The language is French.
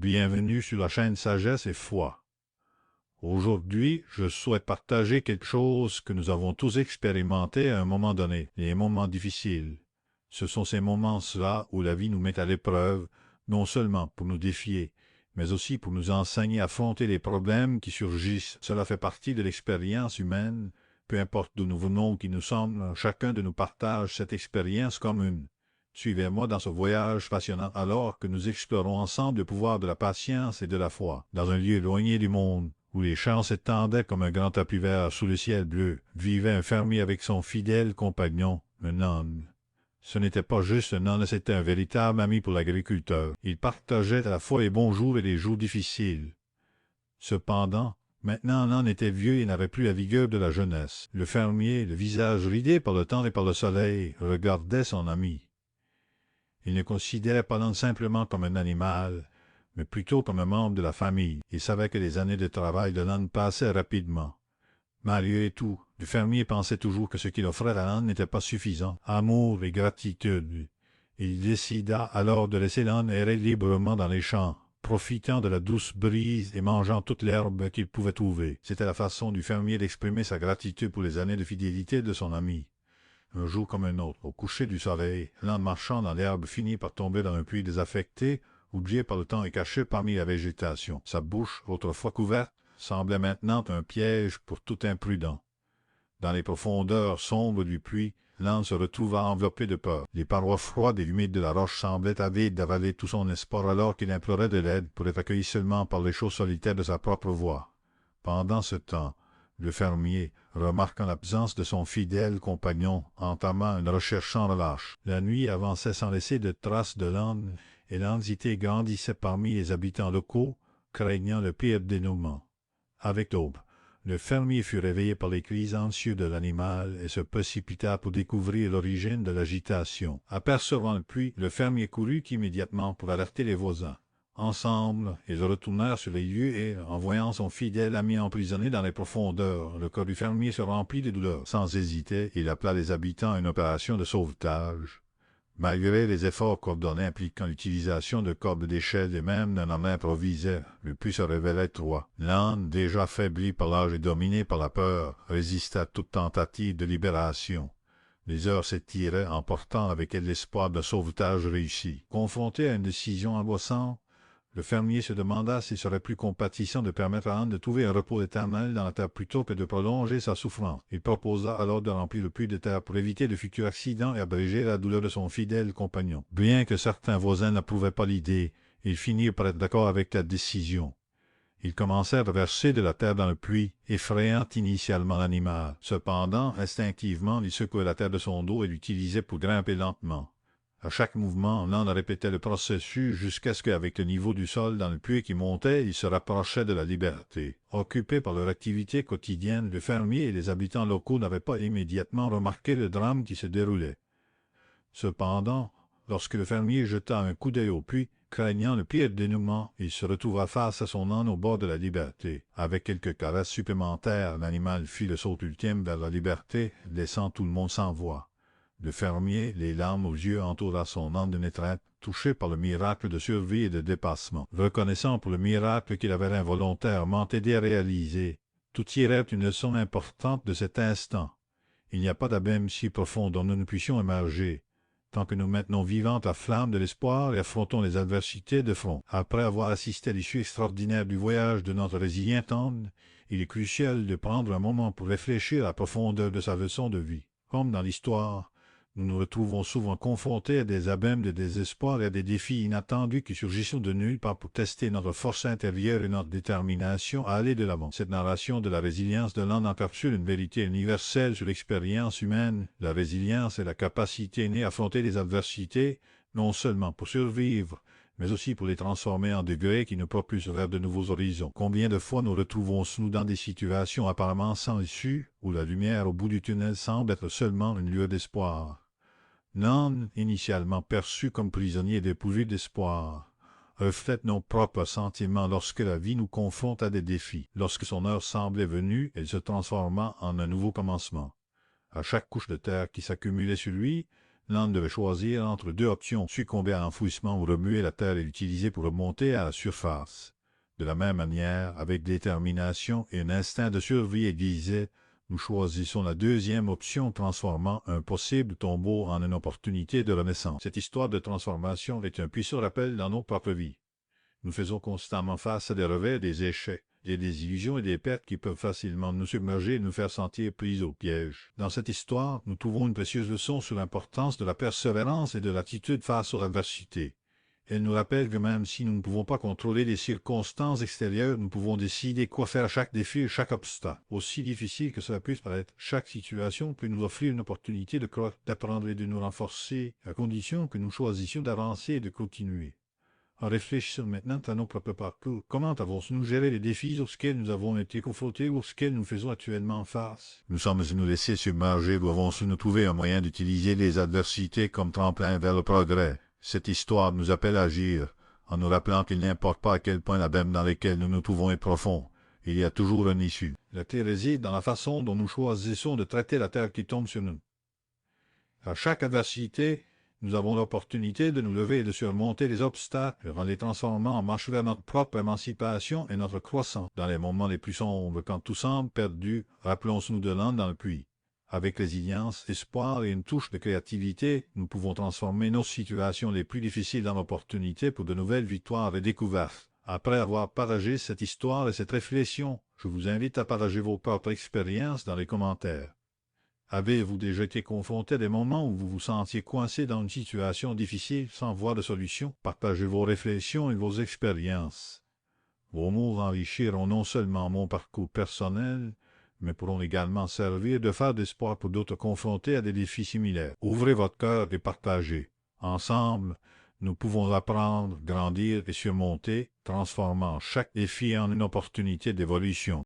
Bienvenue sur la chaîne Sagesse et Foi. Aujourd'hui, je souhaite partager quelque chose que nous avons tous expérimenté à un moment donné, les moments difficiles. Ce sont ces moments-là où la vie nous met à l'épreuve, non seulement pour nous défier, mais aussi pour nous enseigner à affronter les problèmes qui surgissent. Cela fait partie de l'expérience humaine, peu importe d'où nous venons ou qui nous sommes, chacun de nous partage cette expérience commune. Suivez-moi dans ce voyage passionnant alors que nous explorons ensemble le pouvoir de la patience et de la foi. Dans un lieu éloigné du monde, où les champs s'étendaient comme un grand tapis vert sous le ciel bleu, vivait un fermier avec son fidèle compagnon, un âne. Ce n'était pas juste un âne, c'était un véritable ami pour l'agriculteur. Il partageait à la fois les bons jours et les jours difficiles. Cependant, maintenant l'âne était vieux et n'avait plus la vigueur de la jeunesse. Le fermier, le visage ridé par le temps et par le soleil, regardait son ami. Il ne considérait pas l'âne simplement comme un animal, mais plutôt comme un membre de la famille. Il savait que les années de travail de l'âne passaient rapidement. Malgré tout, le fermier pensait toujours que ce qu'il offrait à l'âne n'était pas suffisant. Amour et gratitude. Il décida alors de laisser l'âne errer librement dans les champs, profitant de la douce brise et mangeant toute l'herbe qu'il pouvait trouver. C'était la façon du fermier d'exprimer sa gratitude pour les années de fidélité de son ami. Un jour comme un autre, au coucher du soleil, l'âne marchant dans l'herbe finit par tomber dans un puits désaffecté, oublié par le temps et caché parmi la végétation. Sa bouche, autrefois couverte, semblait maintenant un piège pour tout imprudent. Dans les profondeurs sombres du puits, l'âne se retrouva enveloppé de peur. Les parois froides et humides de la roche semblaient avides d'avaler tout son espoir alors qu'il implorait de l'aide pour être accueilli seulement par l'écho solitaire de sa propre voix. Pendant ce temps, le fermier, remarquant l'absence de son fidèle compagnon, entama une recherche sans relâche. La nuit avançait sans laisser de traces de l'âne, et l'anxiété grandissait parmi les habitants locaux, craignant le pire dénouement. Avec l'aube, le fermier fut réveillé par les cris anxieux de l'animal et se précipita pour découvrir l'origine de l'agitation. Apercevant le puits, le fermier courut immédiatement pour alerter les voisins. Ensemble, ils retournèrent sur les lieux et, en voyant son fidèle ami emprisonné dans les profondeurs, le corps du fermier se remplit de douleur. Sans hésiter, il appela les habitants à une opération de sauvetage. Malgré les efforts coordonnés impliquant l'utilisation de cordes d'échelle et même d'un homme improvisé, le puits se révélait étroit. L'âne, déjà affaibli par l'âge et dominé par la peur, résista à toute tentative de libération. Les heures s'étiraient, emportant avec elles l'espoir d'un sauvetage réussi. Confronté à une décision angoissante, le fermier se demanda s'il serait plus compatissant de permettre à l'âne de trouver un repos éternel dans la terre plutôt que de prolonger sa souffrance. Il proposa alors de remplir le puits de terre pour éviter de futurs accidents et abréger la douleur de son fidèle compagnon. Bien que certains voisins n'approuvaient pas l'idée, ils finirent par être d'accord avec la décision. Ils commencèrent à verser de la terre dans le puits, effrayant initialement l'animal. Cependant, instinctivement, il secouait la terre de son dos et l'utilisait pour grimper lentement. À chaque mouvement, l'âne répétait le processus jusqu'à ce qu'avec le niveau du sol dans le puits qui montait, il se rapprochait de la liberté. Occupés par leur activité quotidienne, le fermier et les habitants locaux n'avaient pas immédiatement remarqué le drame qui se déroulait. Cependant, lorsque le fermier jeta un coup d'œil au puits, craignant le pire dénouement, il se retrouva face à son âne au bord de la liberté. Avec quelques caresses supplémentaires, l'animal fit le saut ultime vers la liberté, laissant tout le monde sans voix. Le fermier, les larmes aux yeux, entoura son âne d'une étreinte, touché par le miracle de survie et de dépassement. Reconnaissant pour le miracle qu'il avait involontairement aidé à réaliser, tout tirait une leçon importante de cet instant. Il n'y a pas d'abîme si profond dont nous ne puissions émerger, tant que nous maintenons vivante la flamme de l'espoir et affrontons les adversités de front. Après avoir assisté à l'issue extraordinaire du voyage de notre résilient âne, il est crucial de prendre un moment pour réfléchir à la profondeur de sa leçon de vie. Comme dans l'histoire, nous nous retrouvons souvent confrontés à des abîmes de désespoir et à des défis inattendus qui surgissent de nulle part pour tester notre force intérieure et notre détermination à aller de l'avant. Cette narration de la résilience de l'âne encapsule une vérité universelle sur l'expérience humaine. La résilience est la capacité innée à affronter les adversités, non seulement pour survivre, mais aussi pour les transformer en degrés qui nous propulsent vers de nouveaux horizons. Combien de fois nous retrouvons-nous dans des situations apparemment sans issue, où la lumière au bout du tunnel semble être seulement une lueur d'espoir? L'âne, initialement perçu comme prisonnier et dépourvu d'espoir, reflète nos propres sentiments lorsque la vie nous confronte à des défis. Lorsque son heure semblait venue, elle se transforma en un nouveau commencement. À chaque couche de terre qui s'accumulait sur lui, L'homme devait choisir entre deux options, succomber à l'enfouissement ou remuer la terre et l'utiliser pour remonter à la surface. De la même manière, avec détermination et un instinct de survie aiguisé, nous choisissons la deuxième option, transformant un possible tombeau en une opportunité de renaissance. Cette histoire de transformation est un puissant rappel dans nos propres vies. Nous faisons constamment face à des revers, des échecs, des désillusions et des pertes qui peuvent facilement nous submerger et nous faire sentir pris au piège. Dans cette histoire, nous trouvons une précieuse leçon sur l'importance de la persévérance et de l'attitude face aux adversités. Elle nous rappelle que même si nous ne pouvons pas contrôler les circonstances extérieures, nous pouvons décider quoi faire à chaque défi et chaque obstacle. Aussi difficile que cela puisse paraître, chaque situation peut nous offrir une opportunité de croître, d'apprendre et de nous renforcer, à condition que nous choisissions d'avancer et de continuer. Réfléchissons maintenant à nos propres parcours. Comment avons-nous géré les défis auxquels nous avons été confrontés ou auxquels nous faisons actuellement face? Nous sommes-nous laissés submerger ou avons-nous trouvé un moyen d'utiliser les adversités comme tremplin vers le progrès? Cette histoire nous appelle à agir, en nous rappelant qu'il n'importe pas à quel point l'abîme dans lequel nous nous trouvons est profond. Il y a toujours une issue. La clé réside dans la façon dont nous choisissons de traiter la terre qui tombe sur nous. À chaque adversité, nous avons l'opportunité de nous lever et de surmonter les obstacles en les transformant en marche vers notre propre émancipation et notre croissance. Dans les moments les plus sombres, quand tout semble perdu, rappelons-nous de l'âne dans le puits. Avec résilience, espoir et une touche de créativité, nous pouvons transformer nos situations les plus difficiles en opportunités pour de nouvelles victoires et découvertes. Après avoir partagé cette histoire et cette réflexion, je vous invite à partager vos propres expériences dans les commentaires. Avez-vous déjà été confronté à des moments où vous vous sentiez coincé dans une situation difficile sans voir de solution? Partagez vos réflexions et vos expériences. Vos mots enrichiront non seulement mon parcours personnel, mais pourront également servir de phare d'espoir pour d'autres confrontés à des défis similaires. Ouvrez votre cœur et partagez. Ensemble, nous pouvons apprendre, grandir et surmonter, transformant chaque défi en une opportunité d'évolution.